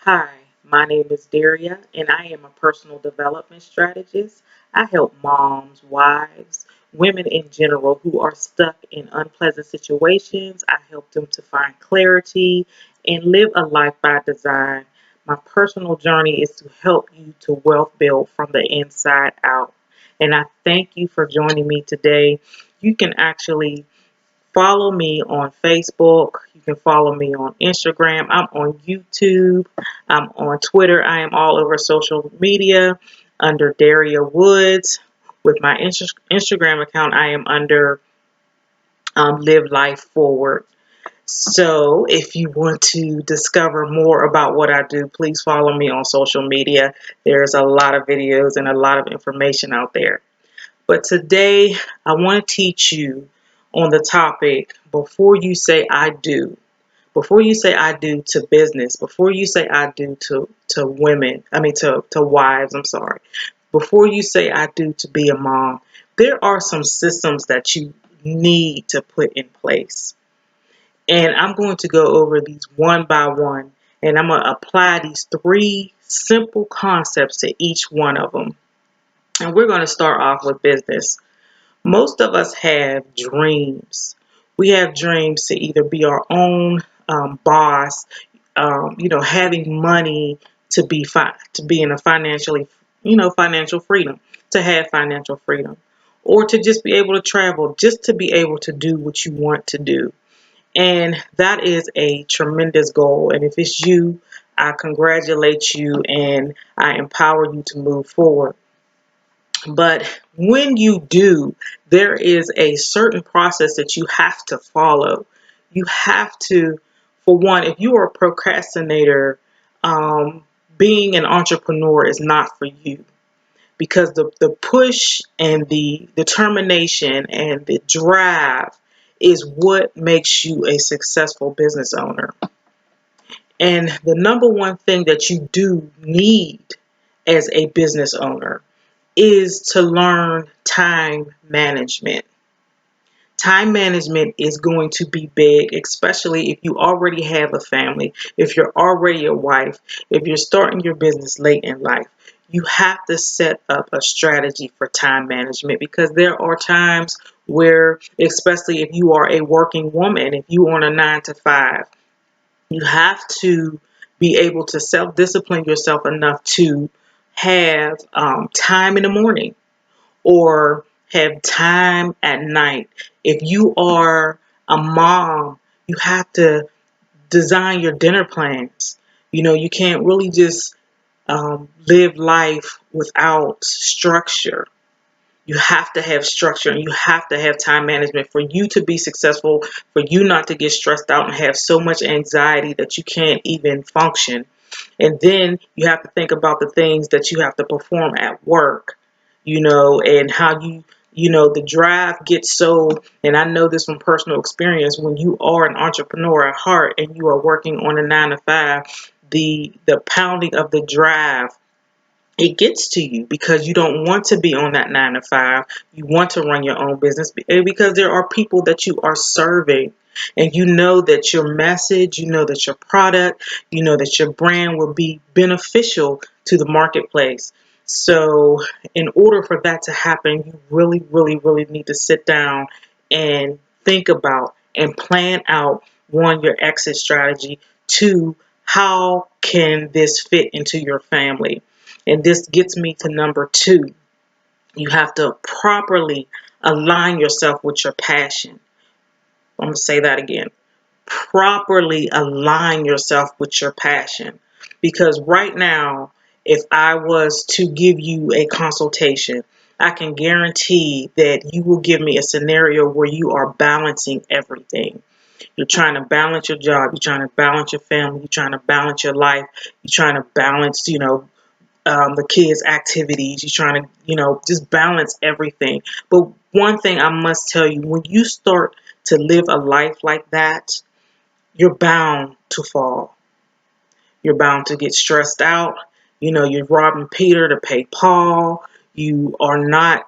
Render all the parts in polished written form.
Hi, my name is Daria, and I am a personal development strategist. I help moms, wives, women in general who are stuck in unpleasant situations. I help them to find clarity and live a life by design. My personal journey is to help you to wealth build from the inside out. And I thank you for joining me today. You can actually follow me on Facebook. You can follow me on Instagram. I'm on YouTube. I'm on Twitter. I am all over social media under Daria Woods. With my Instagram account, I am under Live Life Forward. So if you want to discover more about what I do, please follow me on social media. There's a lot of videos and a lot of information out there. But today I want to teach you on the topic before you say I do. Before you say I do to business, before you say I do to women, to wives, I'm sorry. Before you say I do to be a mom, there are some systems that you need to put in place. And I'm going to go over these one by one, and I'm going to apply these three simple concepts to each one of them. And we're going to start off with business. Most of us have dreams. We have dreams to either be our own boss, having money to to be in a financially, financial freedom, to have financial freedom, or to just be able to travel, just to be able to do what you want to do. And that is a tremendous goal. And if it's you, I congratulate you and I empower you to move forward. But when you do, there is a certain process that you have to follow. You have to, for one, if you are a procrastinator, being an entrepreneur is not for you because the push and the determination and the drive is what makes you a successful business owner. And the number one thing that you do need as a business owner is to learn time management. Time management is going to be big, especially if you already have a family, if you're already a wife, if you're starting your business late in life. You have to set up a strategy for time management because there are times where, especially if you are a working woman, if you on a 9 to 5, you have to be able to self-discipline yourself enough to have time in the morning or have time at night. If you are a mom, you have to design your dinner plans. You can't really just live life without structure. You have to have structure and you have to have time management for you to be successful, for you not to get stressed out and have so much anxiety that you can't even function. And then you have to think about the things that you have to perform at work, and how the drive gets so, and I know this from personal experience, when you are an entrepreneur at heart and you are working on a 9 to 5, the pounding of the drive, it gets to you because you don't want to be on that 9 to 5. You want to run your own business because there are people that you are serving. And you know that your message, you know that your product, you know that your brand will be beneficial to the marketplace. So, in order for that to happen, you really, really, really need to sit down and think about and plan out, one, your exit strategy, two, how can this fit into your family? And this gets me to number two. You have to properly align yourself with your passion. I'm going to say that again. Properly align yourself with your passion. Because right now, if I was to give you a consultation, I can guarantee that you will give me a scenario where you are balancing everything. You're trying to balance your job. You're trying to balance your family. You're trying to balance your life. You're trying to balance, the kids' activities. You're trying to, just balance everything. But one thing I must tell you, when you start to live a life like that, you're bound to fall. You're bound to get stressed out. You're robbing Peter to pay Paul. You are not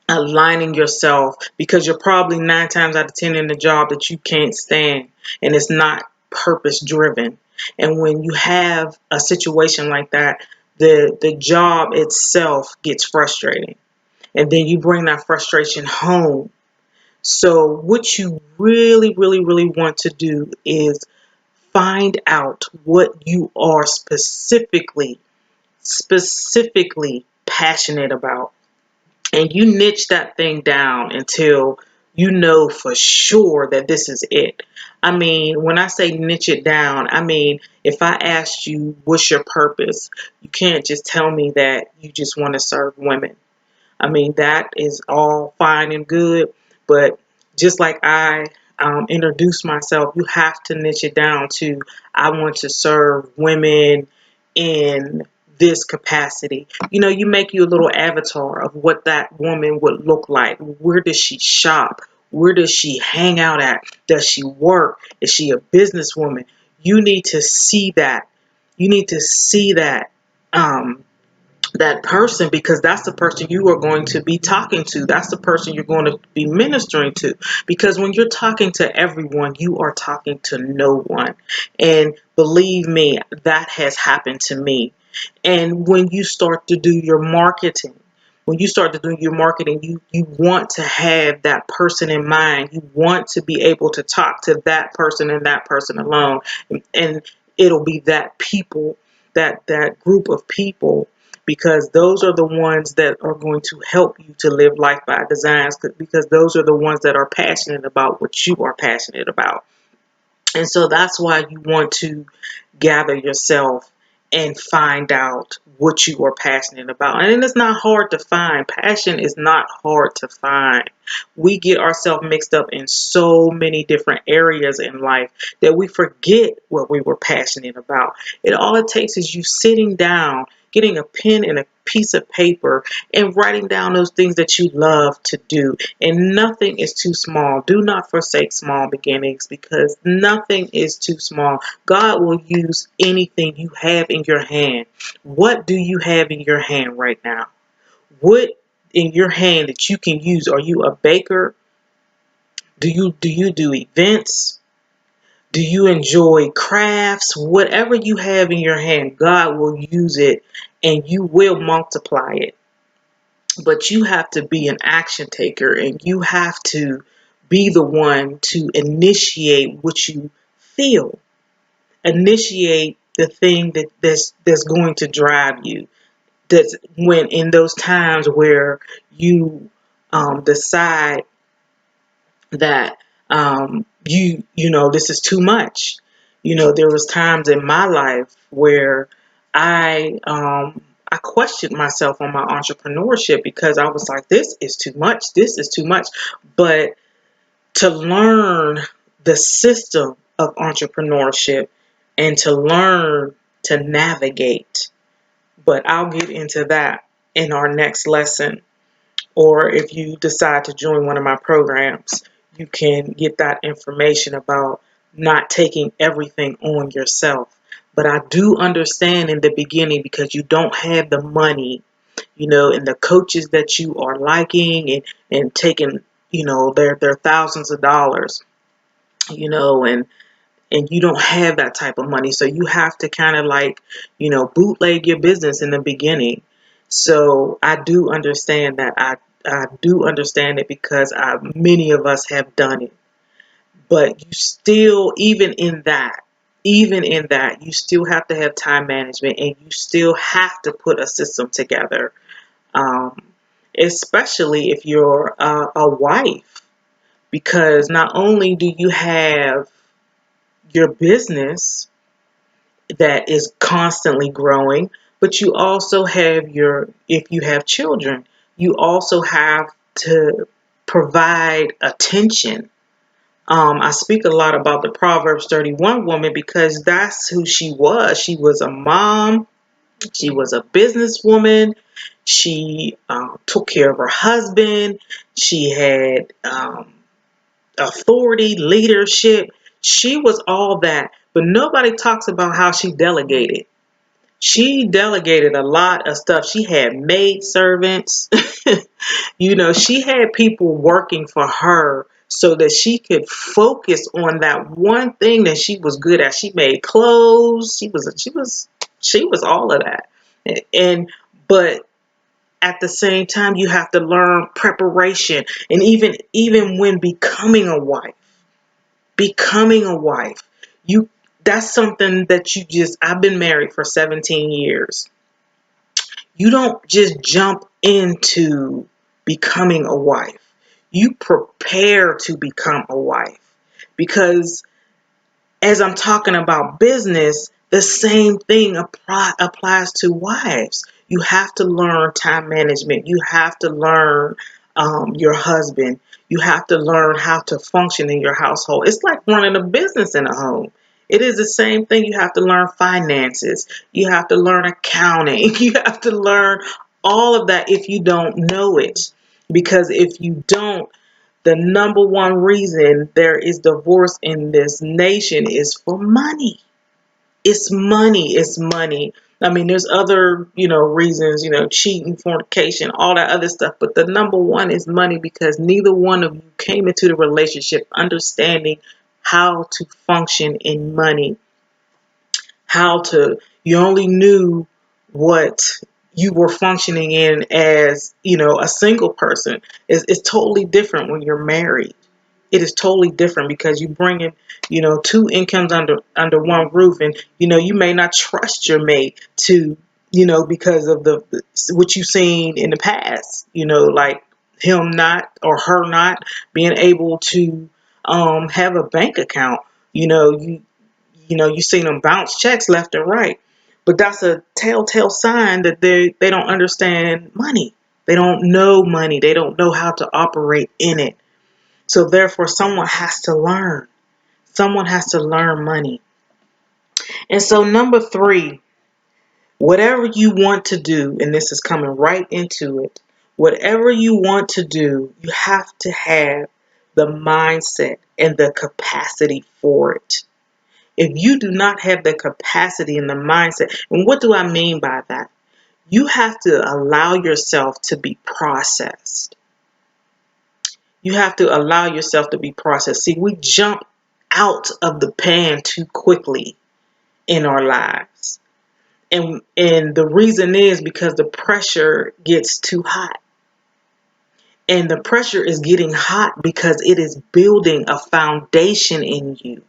aligning yourself because you're probably 9 times out of 10 in a job that you can't stand and it's not purpose driven. And when you have a situation like that, the job itself gets frustrating. And then you bring that frustration home. So what you really, really, really want to do is find out what you are specifically passionate about. And you niche that thing down until you know for sure that this is it. I mean, when I say niche it down, I mean, if I asked you, what's your purpose? You can't just tell me that you just want to serve women. I mean, that is all fine and good, but just like I introduced myself, you have to niche it down to I want to serve women in this capacity. You know, you make you a little avatar of what that woman would look like. Where does she shop? Where does she hang out at? Does she work? Is she a businesswoman? You need to see that. You need to see that. That person, because that's the person you are going to be talking to. That's the person you're going to be ministering to. Because when you're talking to everyone, you are talking to no one. And believe me, that has happened to me. And when you start to do your marketing, you want to have that person in mind. You want to be able to talk to that person and that person alone. And it'll be that people, that group of people, because those are the ones that are going to help you to live life by design, because those are the ones that are passionate about what you are passionate about. And so that's why you want to gather yourself and find out what you are passionate about. And it's not hard to find. Passion is not hard to find. We get ourselves mixed up in so many different areas in life that we forget what we were passionate about. All it takes is you sitting down, getting a pen and a piece of paper, and writing down those things that you love to do. And nothing is too small. Do not forsake small beginnings, because nothing is too small. God will use anything you have in your hand. What do you have in your hand right now? What in your hand that you can use? Are you a baker? Do you do events? Do you enjoy crafts? Whatever you have in your hand, God will use it and you will multiply it. But you have to be an action taker, and you have to be the one to initiate what you feel. Initiate the thing that's going to drive you. That's when in those times where you decide that you know this is too much. You know, there was times in my life where I questioned myself on my entrepreneurship, because I was like, this is too much. This is too much. But to learn the system of entrepreneurship and to learn to navigate. But I'll get into that in our next lesson. Or if you decide to join one of my programs, you can get that information about not taking everything on yourself. But I do understand in the beginning, because you don't have the money, you know, and the coaches that you are liking and taking, you know, they're thousands of dollars, you know, and you don't have that type of money. So you have to kind of like, you know, bootleg your business in the beginning. So I do understand that. I do understand it, because many of us have done it. But you still, even in that, you still have to have time management, and you still have to put a system together. Um, Especially if you're a wife, because not only do you have your business that is constantly growing, but you also have if you have children, you also have to provide attention. I speak a lot about the Proverbs 31 woman, because that's who she was. She was a mom, she was a businesswoman, she took care of her husband, she had authority, leadership. She was all that, but nobody talks about how she delegated. She delegated a lot of stuff. She had maid servants. You know, she had people working for her so that she could focus on that one thing that she was good at. She made clothes. She was all of that. And but at the same time, you have to learn preparation. And even when becoming a wife, you that's something that I've been married for 17 years. You don't just jump into becoming a wife. You prepare to become a wife, because as I'm talking about business, the same thing applies to wives. You have to learn time management. You have to learn your husband. You have to learn how to function in your household. It's like running a business in a home. It is the same thing. You have to learn finances. You have to learn accounting. You have to learn all of that if you don't know it. Because if you don't, the number one reason there is divorce in this nation is for money. It's money. It's money. I mean, there's other, reasons, cheating, fornication, all that other stuff. But the number one is money, because neither one of you came into the relationship understanding how to function in money. You only knew what you were functioning in as, a single person. It's totally different when you're married. It is totally different, because you bring in, two incomes under one roof, and you may not trust your mate to, because of what you've seen in the past, like him not or her not being able to have a bank account. You seen them bounce checks left and right, but that's a telltale sign that they don't understand money. They don't know money. They don't know how to operate in it. So therefore, someone has to learn. Someone has to learn money. And so number 3, whatever you want to do, and this is coming right into it, whatever you want to do, you have to have the mindset and the capacity for it. If you do not have the capacity and the mindset, and what do I mean by that? You have to allow yourself to be processed. You have to allow yourself to be processed. See, we jump out of the pan too quickly in our lives. And the reason is because the pressure gets too hot. And the pressure is getting hot because it is building a foundation in you.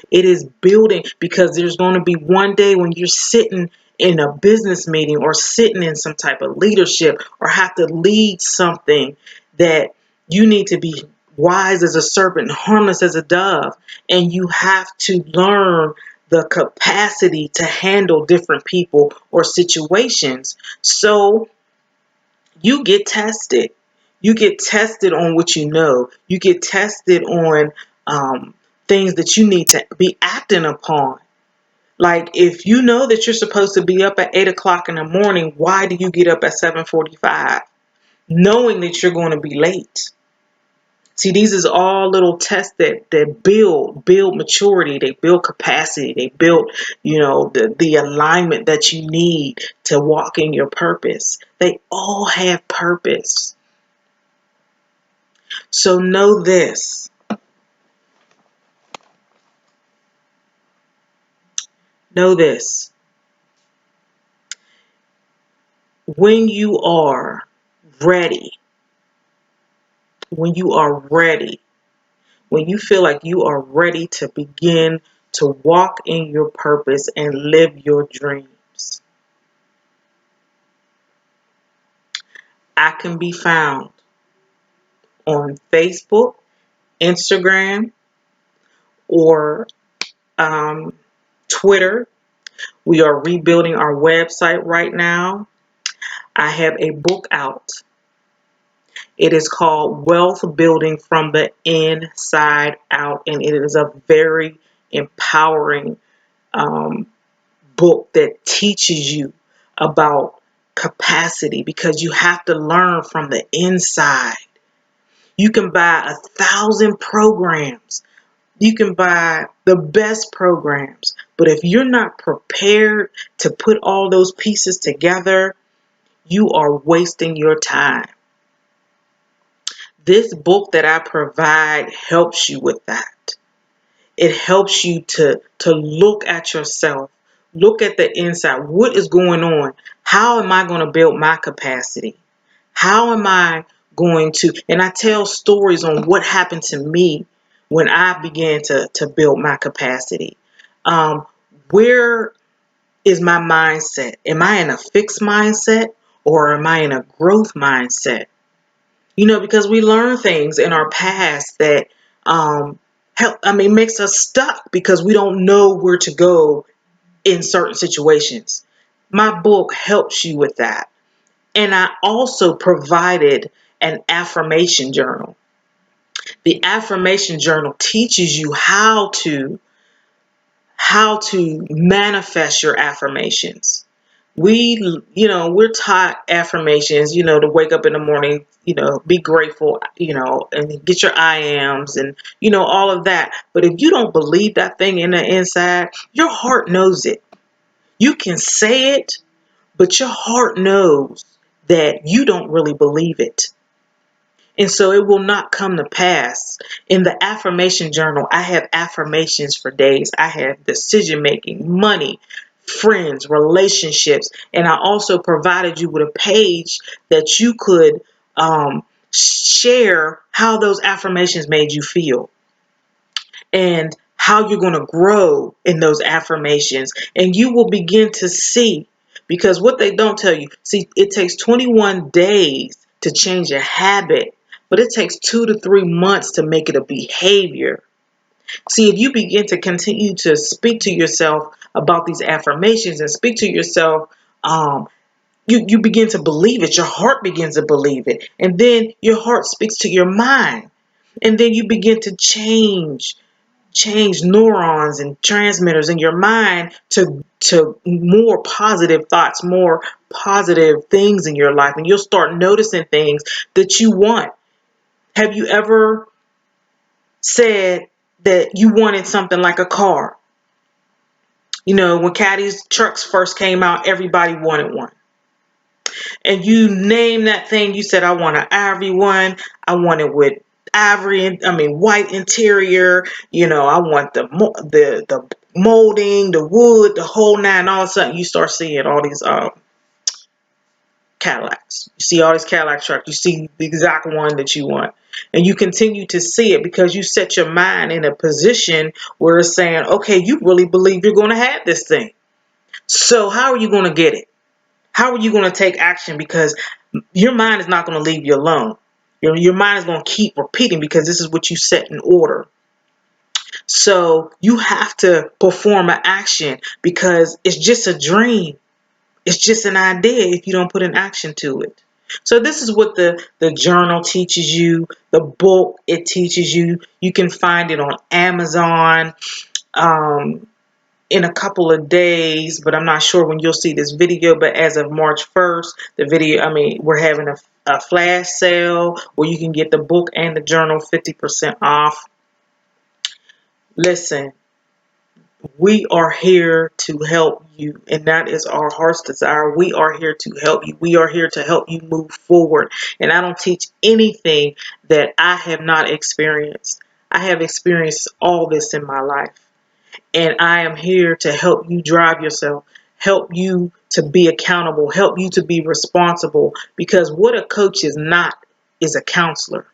It is building, because there's going to be one day when you're sitting in a business meeting or sitting in some type of leadership or have to lead something that you need to be wise as a serpent, harmless as a dove. And you have to learn the capacity to handle different people or situations. So you get tested. You get tested on what you know. You get tested on things that you need to be acting upon. Like, if you know that you're supposed to be up at 8 o'clock in the morning, why do you get up at 7:45, knowing that you're going to be late? See, these is all little tests that build maturity. They build capacity. They build, the alignment that you need to walk in your purpose. They all have purpose. So know this. Know this. When you are ready, when you are ready, when you feel like you are ready to begin to walk in your purpose and live your dreams, I can be found on Facebook, Instagram, or Twitter. We are rebuilding our website right now. I have a book out. It is called Wealth Building from the Inside Out, and it is a very empowering book that teaches you about capacity, because you have to learn from the inside. You can buy 1,000 programs. You can buy the best programs, but if you're not prepared to put all those pieces together, you are wasting your time. This book that I provide helps you with that. It helps you to look at yourself, look at the inside. What is going on? How am I going to build my capacity? How am I going to? And I tell stories on what happened to me when I began to build my capacity. Where is my mindset? Am I in a fixed mindset or am I in a growth mindset? Because we learn things in our past that makes us stuck because we don't know where to go in certain situations. My book helps you with that. And I also provided an affirmation journal. The affirmation journal teaches you how to manifest your affirmations. We're taught affirmations, to wake up in the morning, be grateful, and get your I ams and, all of that. But if you don't believe that thing in the inside, your heart knows it. You can say it, but your heart knows that you don't really believe it. And so it will not come to pass. In the affirmation journal, I have affirmations for days. I have decision making, money, friends, relationships. And I also provided you with a page that you could share how those affirmations made you feel and how you're going to grow in those affirmations. And you will begin to see, because what they don't tell you, see, it takes 21 days to change a habit, but it takes 2 to 3 months to make it a behavior. See, if you begin to continue to speak to yourself about these affirmations and speak to yourself, you begin to believe it. Your heart begins to believe it. And then your heart speaks to your mind. And then you begin to change neurons and transmitters in your mind to more positive thoughts, more positive things in your life, and you'll start noticing things that you want. Have you ever said that you wanted something like a car? When Caddy's trucks first came out, everybody wanted one. And you name that thing. You said, I want an ivory one. I want it with white interior. I want the molding, the wood, the whole nine. All of a sudden, you start seeing all these Cadillacs. You see all these Cadillac trucks. You see the exact one that you want. And you continue to see it because you set your mind in a position where it's saying, okay, you really believe you're going to have this thing. So how are you going to get it? How are you going to take action? Because your mind is not going to leave you alone. Your mind is going to keep repeating because this is what you set in order. So you have to perform an action because it's just a dream. It's just an idea if you don't put an action to it. So this is what the journal teaches you. The book, it teaches you. You can find it on Amazon in a couple of days, but I'm not sure when you'll see this video. But as of March 1st, we're having a flash sale where you can get the book and the journal 50% off. Listen, we are here to help you, and that is our heart's desire. We are here to help you. We are here to help you move forward. And I don't teach anything that I have not experienced. I have experienced all this in my life. And I am here to help you drive yourself, help you to be accountable, help you to be responsible. Because what a coach is not is a counselor.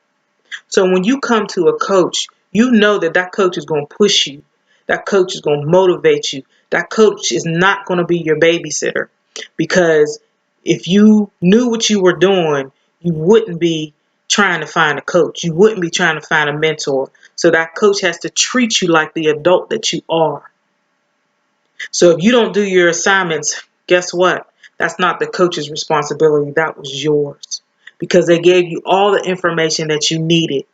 So when you come to a coach, you know that coach is going to push you. That coach is going to motivate you. That coach is not going to be your babysitter. Because if you knew what you were doing, you wouldn't be trying to find a coach. You wouldn't be trying to find a mentor. So that coach has to treat you like the adult that you are. So if you don't do your assignments, guess what? That's not the coach's responsibility. That was yours. Because they gave you all the information that you needed.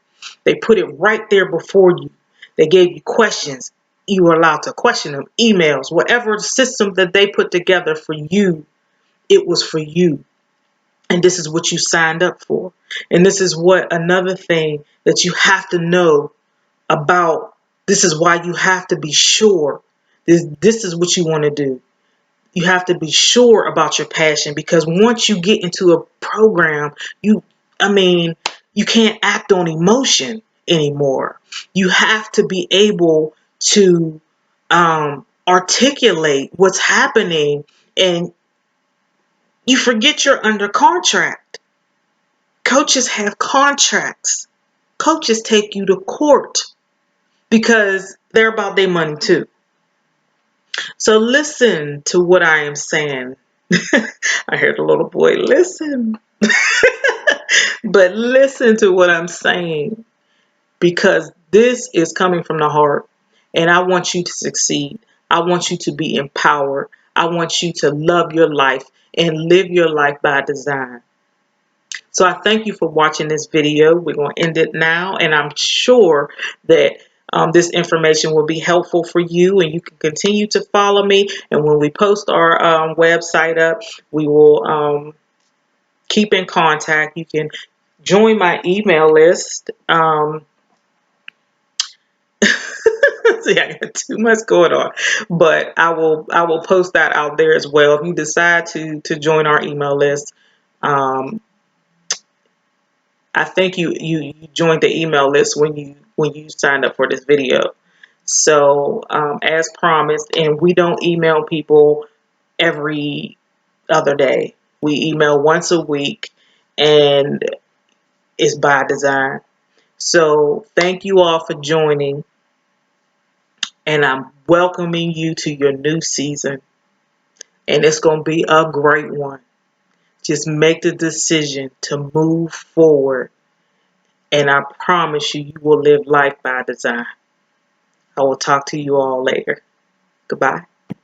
They put it right there before you. They gave you questions. You were allowed to question them, emails, whatever system that they put together for you, it was for you. And this is what you signed up for. And this is what another thing that you have to know about. This is why you have to be sure. This is what you want to do. You have to be sure about your passion, because once you get into a program, You can't act on emotion anymore. You have to be able to articulate what's happening, and you forget you're under contract. Coaches have contracts. Coaches take you to court because they're about their money too. So listen to what I am saying. I heard the little boy, listen. But listen to what I'm saying, because this is coming from the heart, and I want you to succeed. I want you to be empowered. I want you to love your life and live your life by design. So I thank you for watching this video. We're going to end it now, and I'm sure that this information will be helpful for you, and you can continue to follow me. And when we post our website up, we will keep in contact. You can join my email list. See, I got too much going on, but I will post that out there as well. If you decide to join our email list, um, I think you joined the email list when you signed up for this video. So as promised, and we don't email people every other day. We email once a week, and it's by design. So thank you all for joining, and I'm welcoming you to your new season, and it's going to be a great one. Just make the decision to move forward, and I promise you, you will live life by design. I will talk to you all later. Goodbye.